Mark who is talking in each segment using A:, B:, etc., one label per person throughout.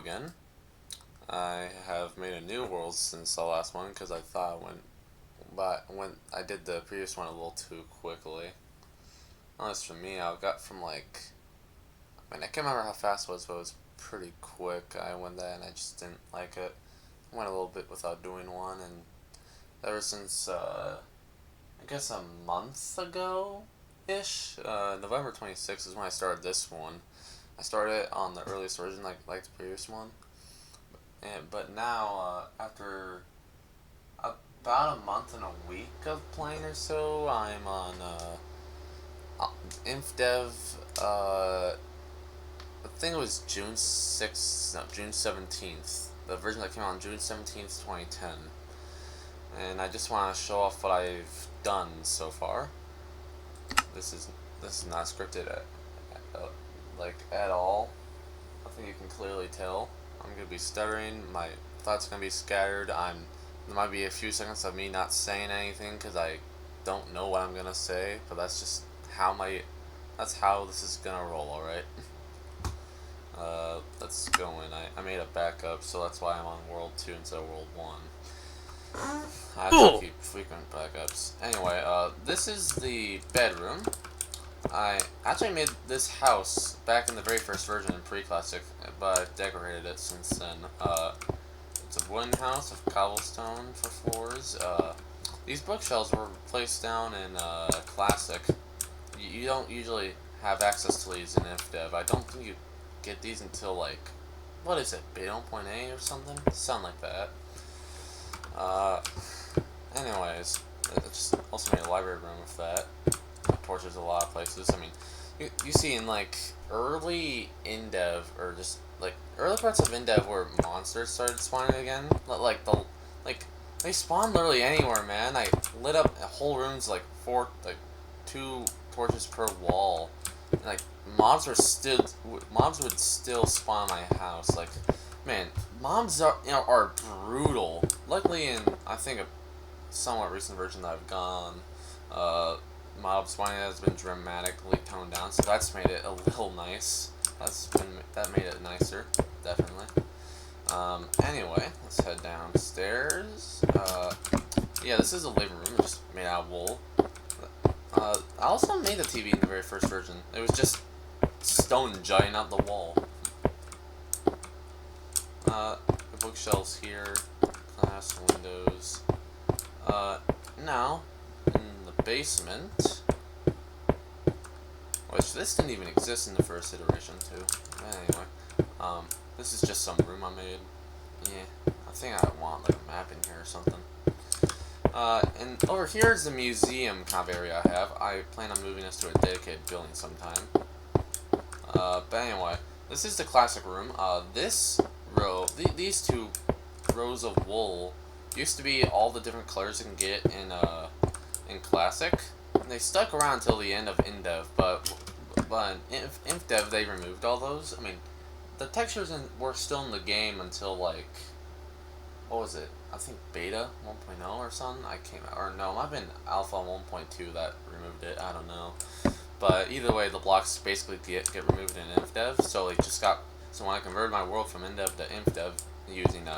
A: again. I have made a new world since the last one because I thought when I did the previous one a little too quickly. Honest for me, I got from I can't remember how fast it was, but it was pretty quick. I went there and I just didn't like it. I went a little bit without doing one, and ever since I guess a month ago ish, November 26th is when I started this one. I started it on the earliest version, like the previous one. But now, after about a month and a week of playing or so, I'm on inf-dev. I think it was June 6th, no, June 17th. The version that came out on June 17th, 2010. And I just want to show off what I've done so far. This is not scripted at all. I think you can clearly tell. I'm gonna be stuttering. My thoughts are gonna be scattered. There might be a few seconds of me not saying anything because I don't know what I'm gonna say. But that's just that's how this is gonna roll. All right. Let's go in. I made a backup, so that's why I'm on World 2 instead of World 1. I have to keep frequent backups. Anyway, this is the bedroom. I actually made this house back in the very first version in pre-classic, but I've decorated it since then. It's a wooden house with cobblestone for floors. These bookshelves were placed down in classic. You don't usually have access to these in inf-dev. I don't think you get these until what is it, beta 1.8 or something? Something like that. Anyways, I just also made a library room with that. Portraits a lot of places. I mean, you see in early indev or just early parts of indev where monsters started spawning again. They spawn literally anywhere, man. I lit up whole rooms two torches per wall. And, mobs would still spawn my house. Man, mobs are brutal. Luckily, in I think a somewhat recent version that I've gone, mob spawning has been dramatically toned down, so that's made it a little nice. That made it nicer, definitely. Anyway, let's head downstairs. Yeah, this is a living room, just made out of wool. I also made the TV in the very first version. It was just stone jutting out the wall. The bookshelves here, glass windows. Now, in the basement, which this didn't even exist in the first iteration too. Anyway, this is just some room I made. Yeah, I think I want a map in here or something. And over here is the museum kind of area I have. I plan on moving this to a dedicated building sometime. But anyway, this is the classic room. This row, these two rows of wool used to be all the different colors you can get in classic. And they stuck around until the end of indev, but in inf-dev they removed all those. I mean, the textures were still in the game until what was it? I think beta 1.0 or something. Or no, it might have been alpha 1.2 that removed it. I don't know. But either way, the blocks basically get removed in inf-dev. So when I converted my world from indev to inf-dev using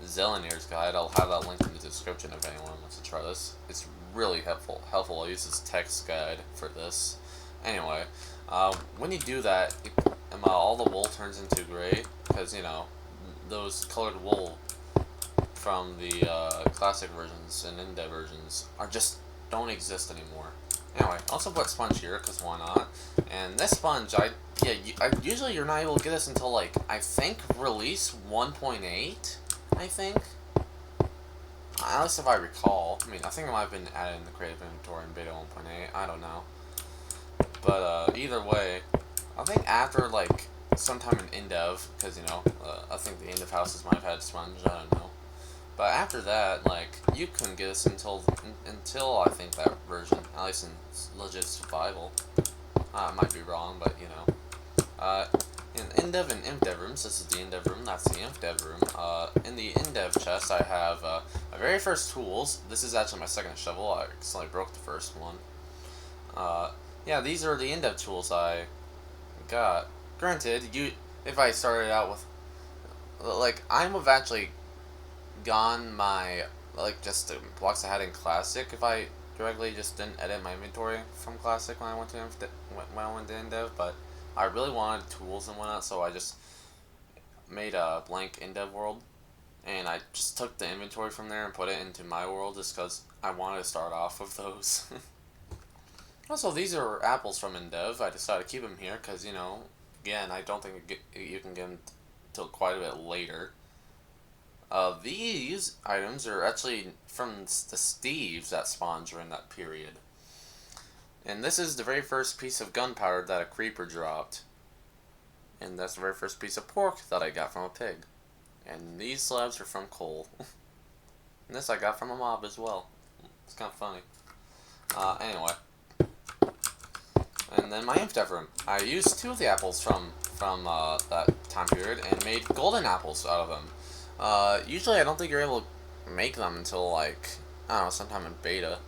A: Zelenier's guide, I'll have that linked in the description if anyone wants to try this. It's really helpful. I'll use this text guide for this. Anyway, when you do that, all the wool turns into gray because those colored wool from the classic versions and indev versions don't exist anymore. Anyway, also put sponge here because why not? And this sponge, usually you're not able to get this until I think release 1.8. I think, at least if I recall. I mean, I think it might have been added in the creative inventory in beta 1.8. I don't know. But either way, I think after sometime in indev, because I think the indev houses might have had sponge. I don't know. But after that, you couldn't get this until I think that version, at least in legit survival. I might be wrong, but in indev and inf-dev rooms, this is the indev room, that's the inf-dev room. In the indev chest, I have my very first tools. This is actually my second shovel. I accidentally broke the first one. Yeah, these are the indev tools I got. Granted, if I started out with like, I would have actually gone my, like, just the blocks I had in Classic if I directly just didn't edit my inventory from Classic when I went to when I went to InDev, but I really wanted tools and whatnot, so I just made a blank InDev world, and I just took the inventory from there and put it into my world just because I wanted to start off with those. Also, these are apples from InDev. I decided to keep them here because, you know, again, I don't think you can get them till quite a bit later. These items are actually from the Steves that spawned during that period. And this is the very first piece of gunpowder that a creeper dropped. And that's the very first piece of pork that I got from a pig. And these slabs are from coal. And this I got from a mob as well. It's kind of funny. Anyway. And then my inf-dev room. I used 2 of the apples from that time period and made golden apples out of them. Usually I don't think you're able to make them until, like, I don't know, sometime in beta.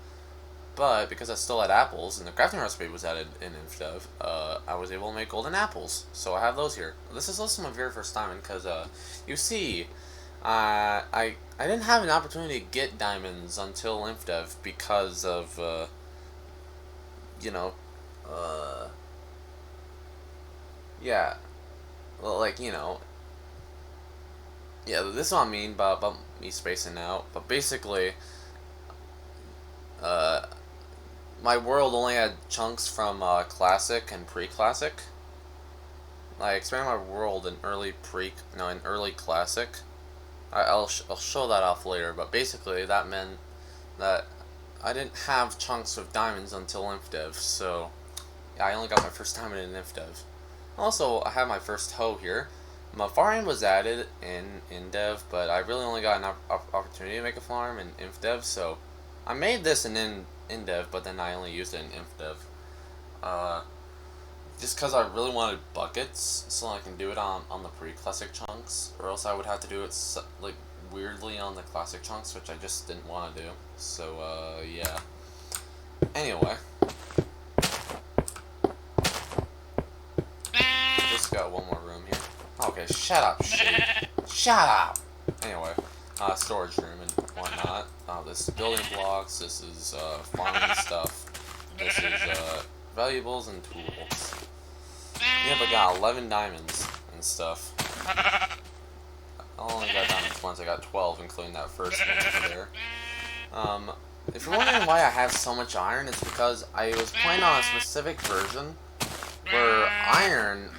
A: But because I still had apples and the crafting recipe was added in inf-dev, I was able to make golden apples. So I have those here. This is also my very first diamond because, you see, I didn't have an opportunity to get diamonds until inf-dev because of, you know, yeah, well, like, you know, yeah, this is what I mean about me spacing out, but basically, my world only had chunks from, Classic and Pre-Classic. I expanded my world in early Classic. I'll show that off later, but basically that meant that I didn't have chunks of diamonds until inf-dev, so yeah, I only got my first diamond in inf-dev. Also, I have my first hoe here. My farm was added in dev, but I really only got an opportunity to make a farm in inf-dev, so I made this in dev, but then I only used it in inf-dev. Just because I really wanted buckets, so I can do it on the pre-classic chunks, or else I would have to do it like weirdly on the classic chunks, which I just didn't want to do. So yeah. Anyway, just got one more room here. Okay, shut up, shit. Shut up. Anyway, storage room and whatnot. This is building blocks. This is farming stuff. This is valuables and tools. Yep, I got 11 diamonds and stuff. I only got diamonds once. I got 12, including that first one over there. If you're wondering why I have so much iron, it's because I was playing on a specific version where iron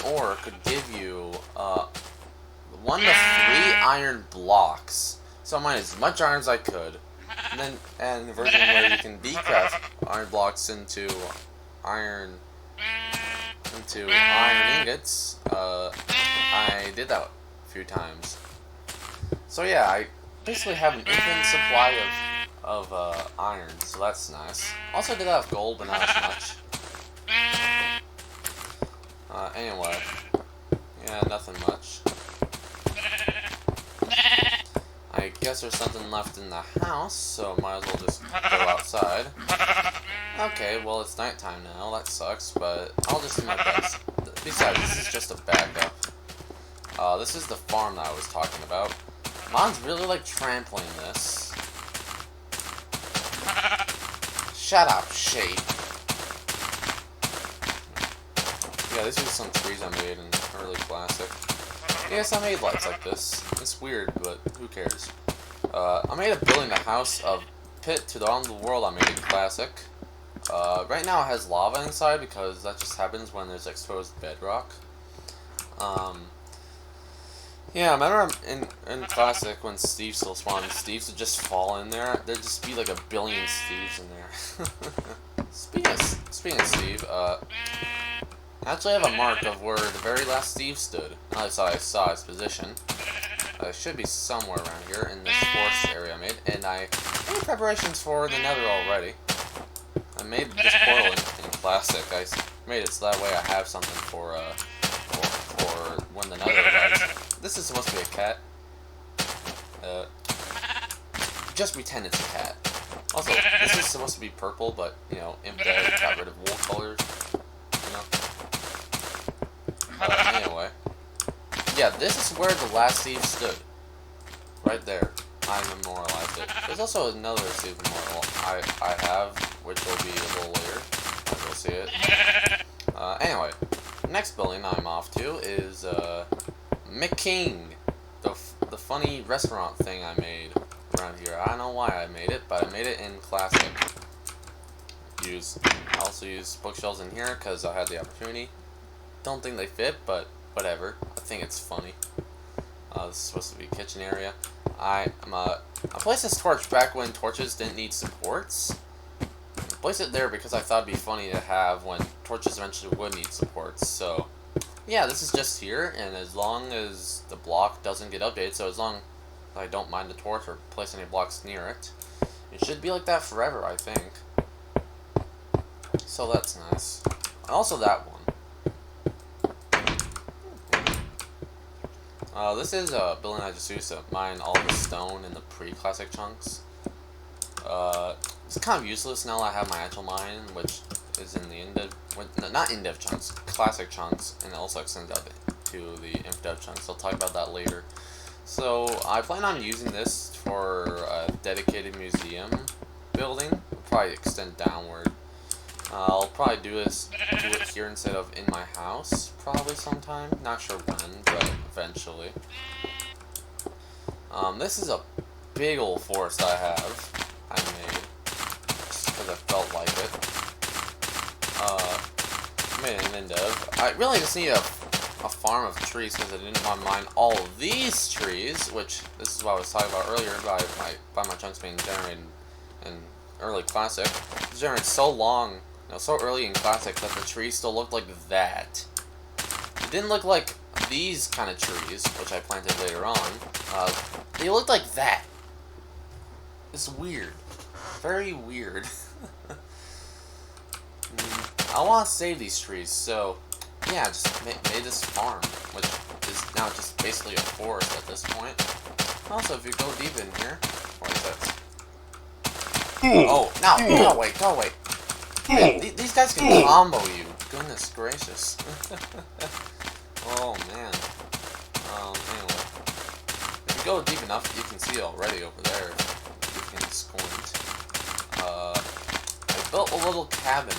A: ore could give you 1 to 3 iron blocks. So I mined as much iron as I could, and the version where you can decraft iron blocks into iron ingots. I did that a few times. So yeah, I basically have an infinite supply of iron, so that's nice. Also did that with gold, but not as much. Anyway, yeah, nothing much. I guess there's something left in the house, so might as well just go outside. Okay, well it's nighttime now, that sucks, but I'll just do my best. Besides, this is just a backup. This is the farm that I was talking about. Mom's really like trampling this. Shut up, Shade. Yeah, these are some trees I made in early Classic. Yes, I made lights like this. It's weird, but who cares? I made a building a house of pit to the end of the world I made in Classic. Right now it has lava inside because that just happens when there's exposed bedrock. Yeah, I remember in Classic when Steve still spawned, Steves would just fall in there. There'd just be like a billion Steves in there. Speaking of Steve, I actually have a mark of where the very last Steve stood. I saw his position. It should be somewhere around here in this forest area I made, and I made preparations for the Nether already. I made this portal in Classic. I made it so that way I have something for when the Nether arrives. This is supposed to be a cat. Just pretend it's a cat. Also, this is supposed to be purple, but you know, inf-dev got rid of wool colors. You know. Anyway. yeah, this is where the last Steve stood. Right there. I memorialized it. There's also another Steve memorial I have, which will be a little later. You'll see it. Anyway, next building I'm off to is McKing, the funny restaurant thing I made around here. I don't know why I made it, but I made it in classic. I also used bookshelves in here because I had the opportunity. Don't think they fit, but whatever. I think it's funny. This is supposed to be a kitchen area. I placed this torch back when torches didn't need supports. I placed it there because I thought it'd be funny to have when torches eventually would need supports. So, yeah, this is just here, and as long as the block doesn't get updated, so as long as I don't mind the torch or place any blocks near it, it should be like that forever, I think. So that's nice. And also that one. This is a building I just used to mine all the stone in the pre-classic chunks. It's kind of useless now that I have my actual mine, which is in the not in-dev chunks, classic chunks, and it also extends out to the inf-dev chunks. I'll talk about that later. So I plan on using this for a dedicated museum building. It'll probably extend downward. I'll probably do it here instead of in my house, probably sometime. Not sure when, but eventually. This is a big old forest I made, just because I felt like it. Made it in Indev. I really just need a farm of trees because I didn't want to mine all of these trees, which this is what I was talking about earlier by my chunks being generated in early classic. It's generated so long. So early in classic that the trees still looked like that. It didn't look like these kind of trees, which I planted later on. They looked like that. It's weird. Very weird. I want to save these trees, so yeah, just made this farm, which is now just basically a forest at this point. Also, if you go deep in here, what is that? Oh, no, go away, go away. Yeah, these guys can combo you. Goodness gracious. Oh, man. Anyway. If you go deep enough, you can see it already over there. You can squint. I built a little cabin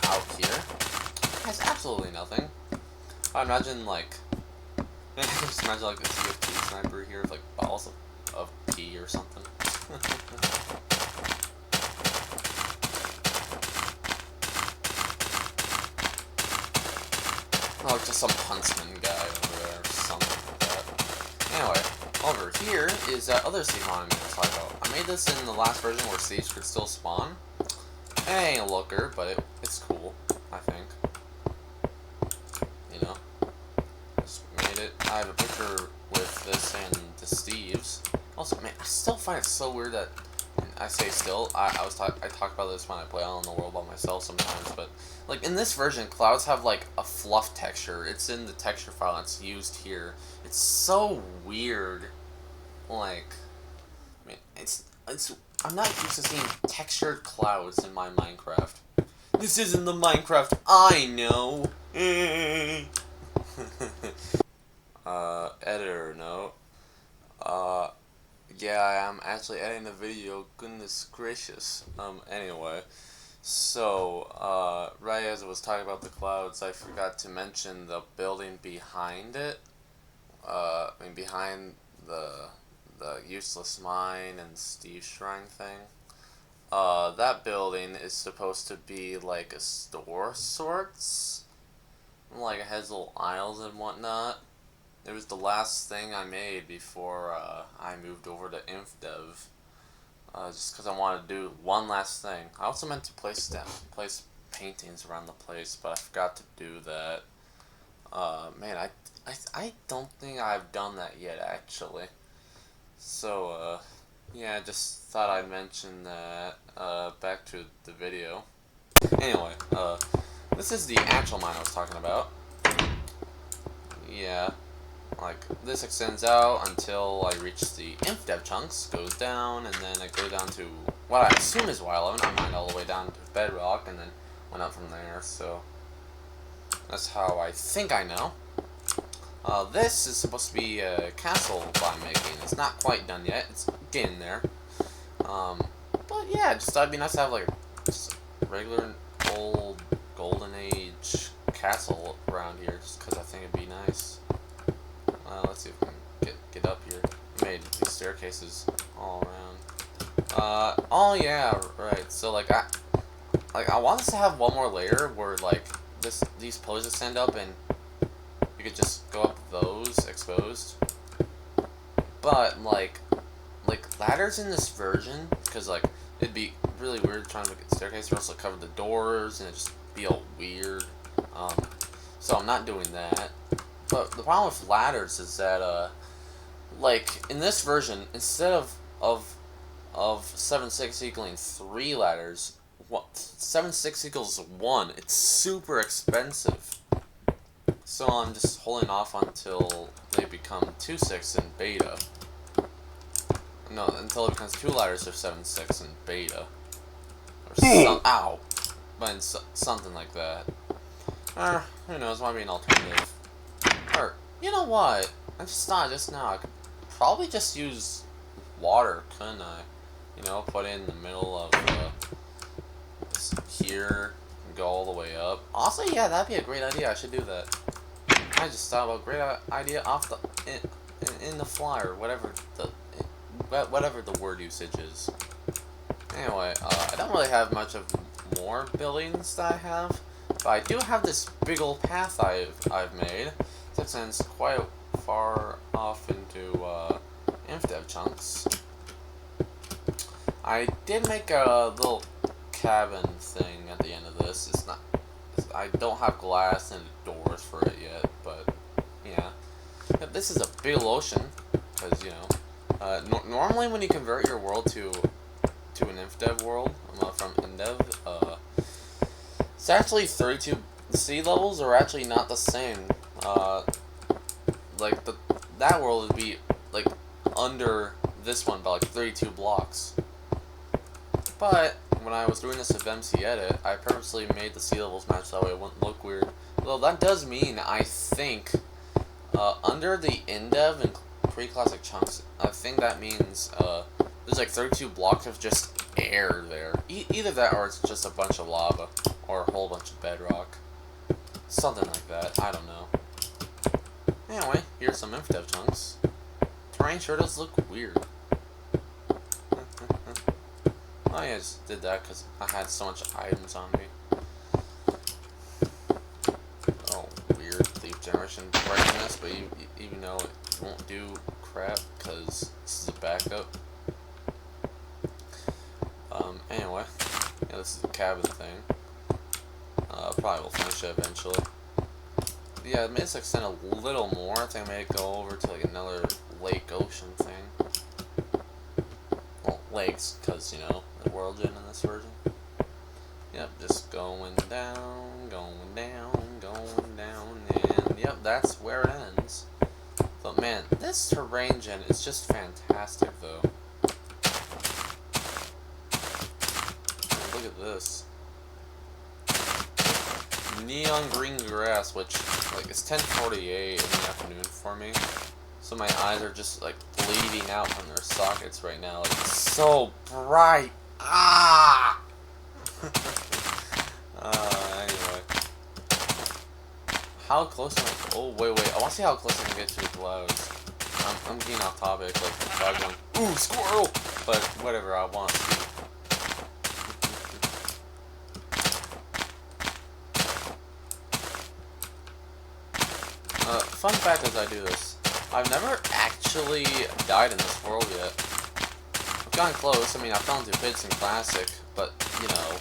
A: out here. It has absolutely nothing. I imagine, like... just imagine, like, a TF2 sniper here with, like, bottles of tea or something. Oh, just some huntsman guy over there, or something like that. Anyway, over here is that other Steve mod I made a slide about. I made this in the last version where Steves could still spawn. It ain't a looker, but it's cool, I think. You know? Just made it. I have a picture with this and the Steves. Also, man, I still find it so weird that I say still. I talk about this when I play out in the world by myself sometimes, but like in this version, clouds have like a fluff texture. It's in the texture file. It's used here. It's so weird. Like, I mean, it's. I'm not used to seeing textured clouds in my Minecraft. This isn't the Minecraft I know. Editor note. Yeah, I am actually editing the video. Goodness gracious. Anyway. So, right as I was talking about the clouds, I forgot to mention the building behind it. Behind the useless mine and Steve Shrine thing. That building is supposed to be like a store sorts. Like it has little aisles and whatnot. It was the last thing I made before I moved over to inf-dev. Just because I wanted to do one last thing. I also meant to place paintings around the place, but I forgot to do that. Man, I don't think I've done that yet, actually. So, yeah, I just thought I'd mention that. Back to the video. Anyway, this is the actual mine I was talking about. Yeah. Like, this extends out until I reach the inf-dev chunks, goes down, and then I go down to what I assume is Y11. I mined all the way down to bedrock, and then went up from there, so that's how I think I know. This is supposed to be a castle I'm making. It's not quite done yet. It's getting there. But yeah, just thought it'd be nice to have like just a regular old golden age castle around here, just because I think it'd be nice. Let's see if we can get up here. I made these staircases all around. Oh yeah, right. So like I want us to have one more layer where like these pillars just stand up and you could just go up those exposed. But like ladders in this version, because like it'd be really weird trying to make a staircase or else it'll cover the doors and it'd just be all weird. So I'm not doing that. But the problem with ladders is that like in this version, instead of 7/6 equaling 3 ladders, 7/6 equals 1. It's super expensive. So I'm just holding off until they become 2/6 in beta. No, until it becomes 2 ladders of 7/6 in beta. Or ow! But something like that. Or, who knows, might be an alternative. Or, you know what? I just thought just now, I could probably just use water, couldn't I? You know, put it in the middle of here and go all the way up. Also, yeah, that'd be a great idea. I should do that. I just thought about a great idea off the in the fly, or whatever the word usage is. Anyway, I don't really have much of more buildings that I have, but I do have this big old path I've made that extends quite far off into inf-dev chunks. I did make a little cabin thing at the end of this. I don't have glass and doors for it yet, but yeah. This is a big ocean, because you know, normally when you convert your world to an inf-dev world from indev, it's actually 32. The sea levels are actually not the same. Like that world would be like under this one by like 32 blocks. But when I was doing this with MC Edit, I purposely made the sea levels match that way it wouldn't look weird. Well, that does mean, I think, under the indev and pre-classic chunks, I think that means there's like 32 blocks of just air there. Either that or it's just a bunch of lava or a whole bunch of bedrock. Something like that. I don't know. Anyway, here's some inf-dev chunks. Terrain sure does look weird. Oh yeah, I just did that because I had so much items on me. Oh, weird thief generation breaking this, but even though it won't do crap because this is a backup. Anyway, yeah, this is the cabin thing. Probably will finish it eventually. Yeah, I made this extend a little more. I think I made it go over to like another lake ocean thing. Well, lakes, because, you know, the world gen in this version. Yep, just going down, and yep, that's where it ends. But man, this terrain gen is just fantastic though. Look at this. Neon green grass, which, like, it's 10:48 in the afternoon for me. So my eyes are just, like, bleeding out from their sockets right now. Like, it's so bright. Ah! Anyway. How close am I? Oh, wait. I want to see how close I can get to the clouds. I'm getting off topic, like, the cloud going, ooh, squirrel! But, whatever, I want to see. Fun fact as I do this, I've never actually died in this world yet. I've gotten close. I mean, I fell into bits in Classic, but, you know,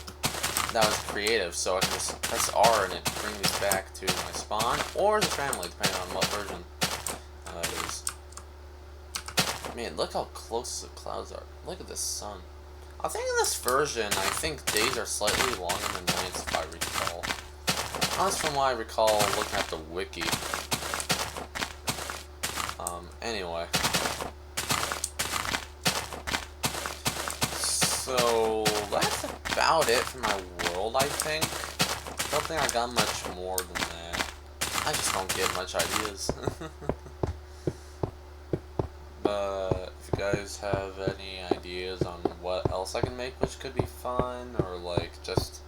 A: that was creative, so I can just press R and it brings me back to my spawn, or the family, depending on what version it is. Man, look how close the clouds are. Look at the sun. I think in this version, I think days are slightly longer than nights, if I recall. That's from what I recall looking at the wiki. Anyway. So, that's about it for my world, I think. I don't think I got much more than that. I just don't get much ideas. But if you guys have any ideas on what else I can make which could be fun, or like just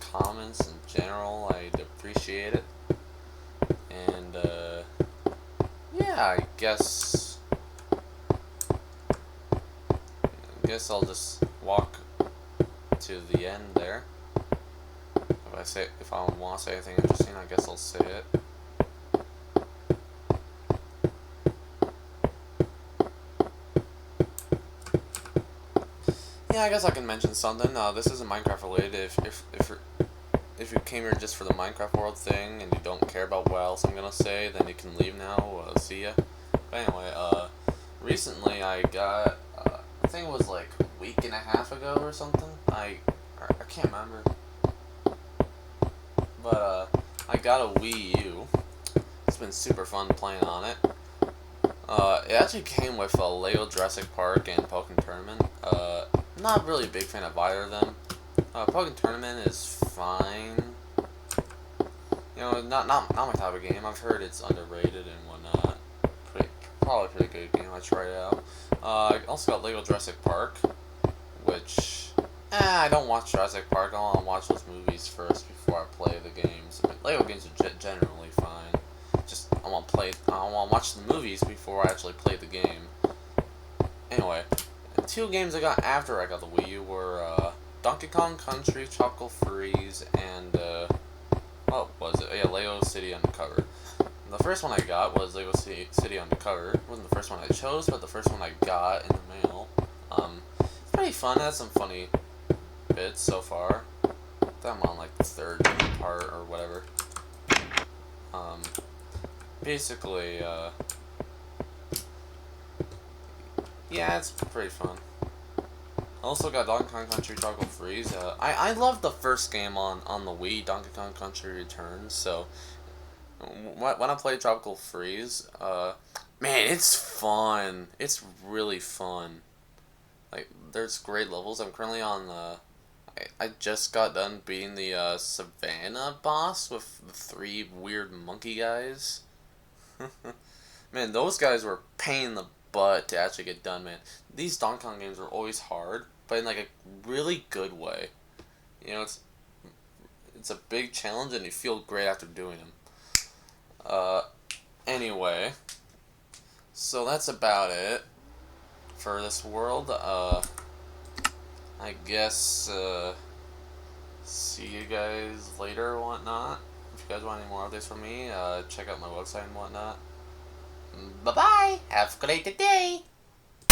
A: comments in general, I'd appreciate it. And yeah, I guess I'll just walk to the end there. If I want to say anything interesting, I guess I'll say it. Yeah, I guess I can mention something. This isn't Minecraft related. If you came here just for the Minecraft world thing and you don't care about what else I'm gonna say, then you can leave now. See ya. But anyway, recently I got, I think it was like a week and a half ago or something. I can't remember. But I got a Wii U. It's been super fun playing on it. It actually came with Lego Jurassic Park and Pokemon Tournament. Not really a big fan of either of them. Pokemon Tournament is fine. You know, not my type of game. I've heard it's underrated and whatnot. Probably a pretty good game. I tried it out. I also got Lego Jurassic Park, which I don't watch Jurassic Park. I want to watch those movies first before I play the games. I mean, Lego games are generally fine. Just I want to watch the movies before I actually play the game. Anyway, the two games I got after I got the Wii U were Donkey Kong Country, Tropical Freeze, and what was it? Yeah, Lego City Undercover. The first one I got was Lego City Undercover. It wasn't the first one I chose, but the first one I got in the mail. It's pretty fun. It has some funny bits so far. I think I'm on like the third part or whatever. Basically, yeah, it's pretty fun. I also got Donkey Kong Country Tropical Freeze. I loved the first game on the Wii, Donkey Kong Country Returns, so when I played Tropical Freeze, man, it's fun. It's really fun. Like, there's great levels. I'm currently on I just got done beating the Savannah boss with the 3 weird monkey guys. Man, those guys were a pain in the butt to actually get done, man. These Donkey Kong games are always hard, but in like a really good way. You know, it's a big challenge and you feel great after doing them. Anyway, so that's about it for this world. I guess, see you guys later or whatnot. If you guys want any more updates from me, check out my website and whatnot. Bye-bye! Have a great day!